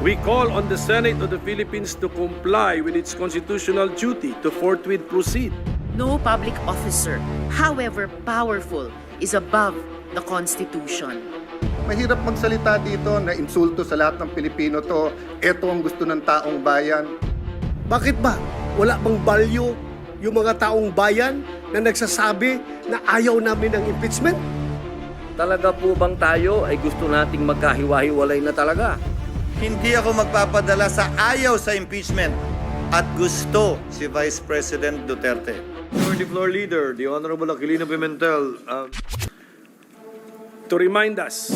We call on the Senate of the Philippines to comply with its constitutional duty to forthwith proceed. No public officer, however powerful, is above the Constitution. Mahirap magsalita dito na insulto sa lahat ng Pilipino to. Ito ang gusto ng taong bayan. Bakit ba? Wala bang value yung mga taong bayan na nagsasabi na ayaw namin ng impeachment? Talaga po bang tayo ay gusto nating magkahiwa-hiwalay na talaga? Hindi ako magpapadala sa ayaw sa impeachment at gusto si Vice President Duterte. For the floor leader, the Honorable Aquilino Pimentel, to remind us,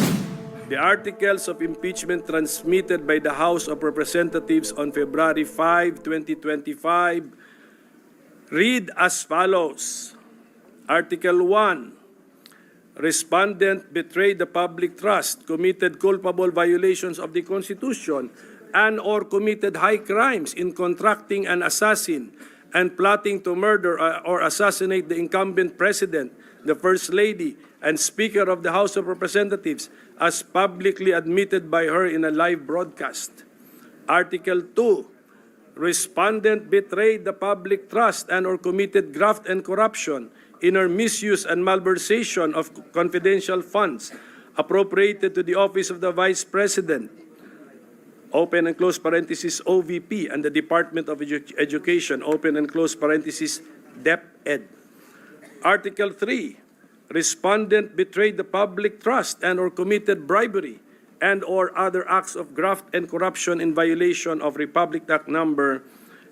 the articles of impeachment transmitted by the House of Representatives on February 5, 2025 read as follows. Article 1. Respondent betrayed the public trust, committed culpable violations of the Constitution, and or committed high crimes in contracting an assassin and plotting to murder or assassinate the incumbent president, the First Lady, and Speaker of the House of Representatives, as publicly admitted by her in a live broadcast. Article 2. Respondent betrayed the public trust and or committed graft and corruption in her misuse and malversation of confidential funds appropriated to the office of the Vice President, open and close parenthesis OVP, and the Department of Education, open and close parenthesis DepEd. Article 3. Respondent betrayed the public trust and or committed bribery and or other acts of graft and corruption in violation of Republic Act number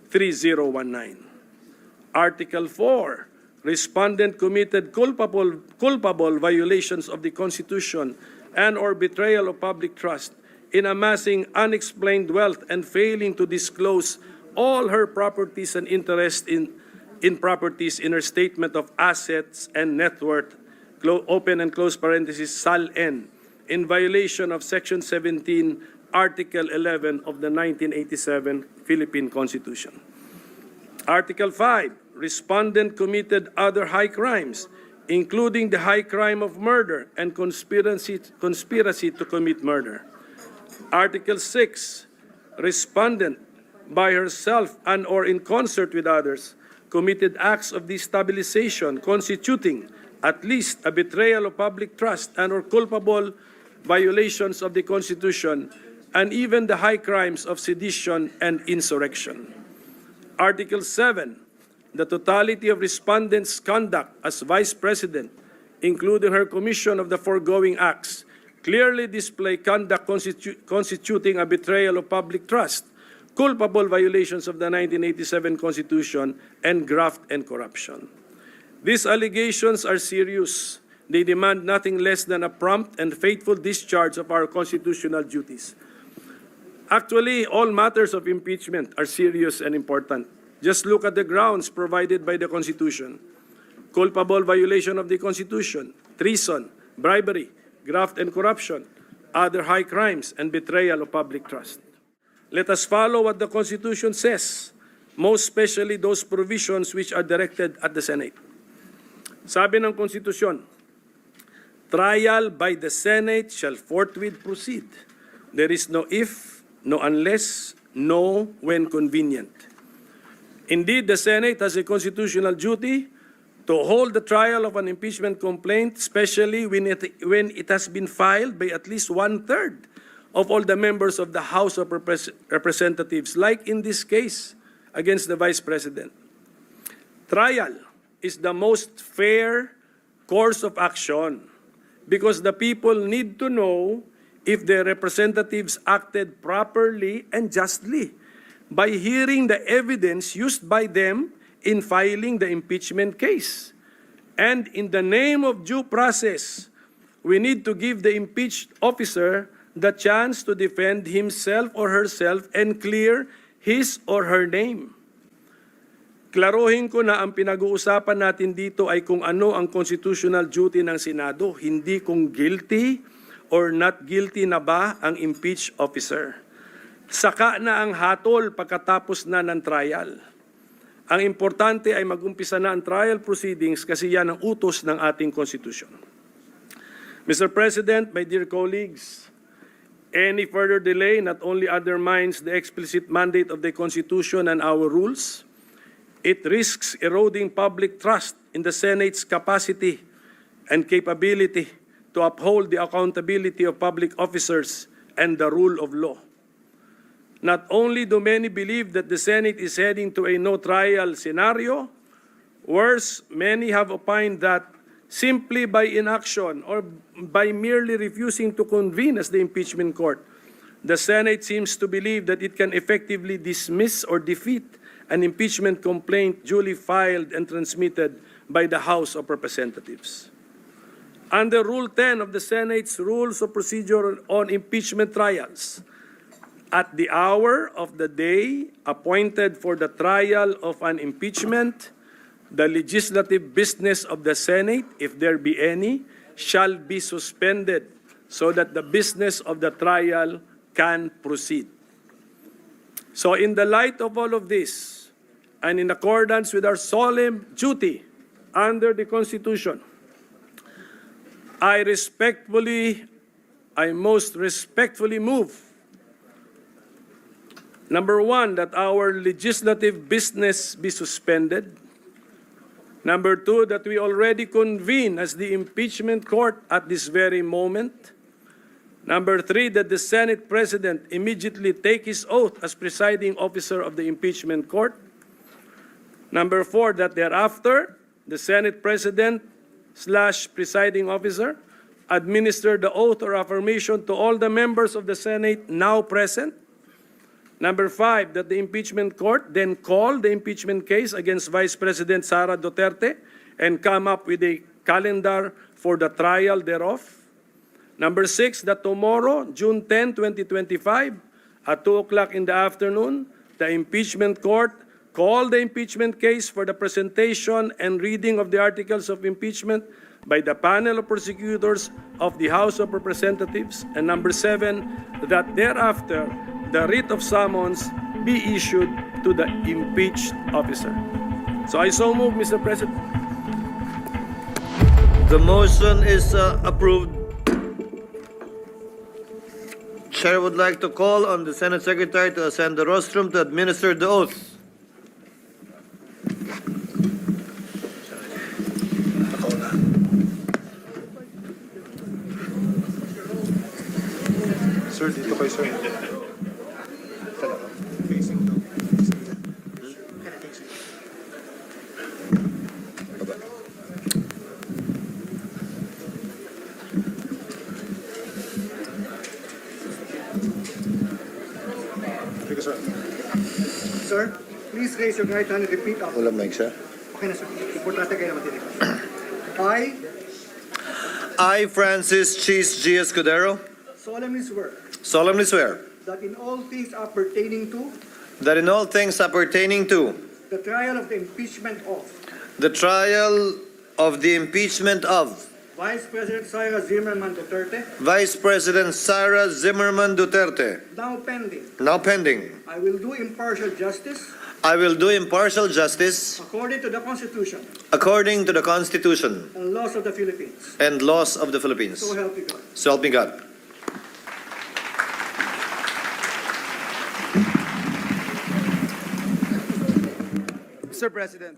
3019. Article 4. Respondent committed culpable violations of the Constitution and or betrayal of public trust in amassing unexplained wealth and failing to disclose all her properties and interest in properties in her statement of assets and net worth, open and close parenthesis SAL-N, in violation of Section 17, Article 11 of the 1987 Philippine Constitution. Article 5. Respondent committed other high crimes, including the high crime of murder and conspiracy to commit murder. Article 6. Respondent, by herself and or in concert with others, committed acts of destabilization constituting at least a betrayal of public trust and or culpable violations of the Constitution and even the high crimes of sedition and insurrection. Article 7. The totality of respondents' conduct as Vice President, including her commission of the foregoing acts, clearly display conduct constituting a betrayal of public trust, culpable violations of the 1987 Constitution, and graft and corruption. These allegations are serious. They demand nothing less than a prompt and faithful discharge of our constitutional duties. Actually, all matters of impeachment are serious and important. Just look at the grounds provided by the Constitution. Culpable violation of the Constitution, treason, bribery, graft and corruption, other high crimes, and betrayal of public trust. Let us follow what the Constitution says, most especially those provisions which are directed at the Senate. Sabi ng Konstitusyon, trial by the Senate shall forthwith proceed. There is no if, no unless, no when convenient. Indeed, the Senate has a constitutional duty to hold the trial of an impeachment complaint, especially when it has been filed by at least one-third of all the members of the House of Representatives, like in this case against the Vice President. Trial is the most fair course of action because the people need to know if their representatives acted properly and justly by hearing the evidence used by them in filing the impeachment case. And in the name of due process, we need to give the impeached officer the chance to defend himself or herself and clear his or her name. Klaruhin ko na ang pinag-uusapan natin dito ay kung ano ang constitutional duty ng Senado, hindi kung guilty or not guilty na ba ang impeached officer. Saka na ang hatol pagkatapos na ng trial. Ang importante ay mag-umpisa na ang trial proceedings kasi yan ang utos ng ating konstitusyon. Mr. President, my dear colleagues, Any further delay not only undermines the explicit mandate of the Constitution and our rules, it risks eroding public trust in the Senate's capacity and capability to uphold the accountability of public officers and the rule of law. Not only do many believe that the Senate is heading to a no-trial scenario, worse, many have opined that simply by inaction or by merely refusing to convene as the impeachment court, the Senate seems to believe that it can effectively dismiss or defeat an impeachment complaint duly filed and transmitted by the House of Representatives. Under Rule 10 of the Senate's Rules of Procedure on Impeachment Trials, at the hour of the day appointed for the trial of an impeachment, the legislative business of the Senate, if there be any, shall be suspended so that the business of the trial can proceed. So in the light of all of this, and in accordance with our solemn duty under the Constitution, I most respectfully move, number one, that our legislative business be suspended. Number two, that we already convene as the impeachment court at this very moment. Number three, that the Senate President immediately take his oath as presiding officer of the impeachment court. Number four, that thereafter, the Senate President/presiding officer administer the oath or affirmation to all the members of the Senate now present. Number five, that the impeachment court then call the impeachment case against Vice President Sara Duterte and come up with a calendar for the trial thereof. Number six, that tomorrow, June 10, 2025, at 2 o'clock in the afternoon, the impeachment court call the impeachment case for the presentation and reading of the articles of impeachment by the panel of prosecutors of the House of Representatives. And number seven, that thereafter, the writ of summons be issued to the impeached officer. So I so move, Mr. President. The motion is approved. Chair would like to call on the Senate Secretary to ascend the rostrum to administer the oath. Sir, dito kayo, sir. Sir, please raise your right hand and repeat after. Walang mic, sir. Okay na, sir. Importante kayo naman din. I, Francis Cheese G. Escudero, Solemnly swear that in all things appertaining to the trial of the impeachment of Vice President Sara Zimmerman Duterte, Vice President Sara Zimmerman Duterte, now pending, I will do impartial justice according to the Constitution according to the Constitution and laws of the Philippines. and laws of the Philippines. So help me God. So help me God. Mr. President.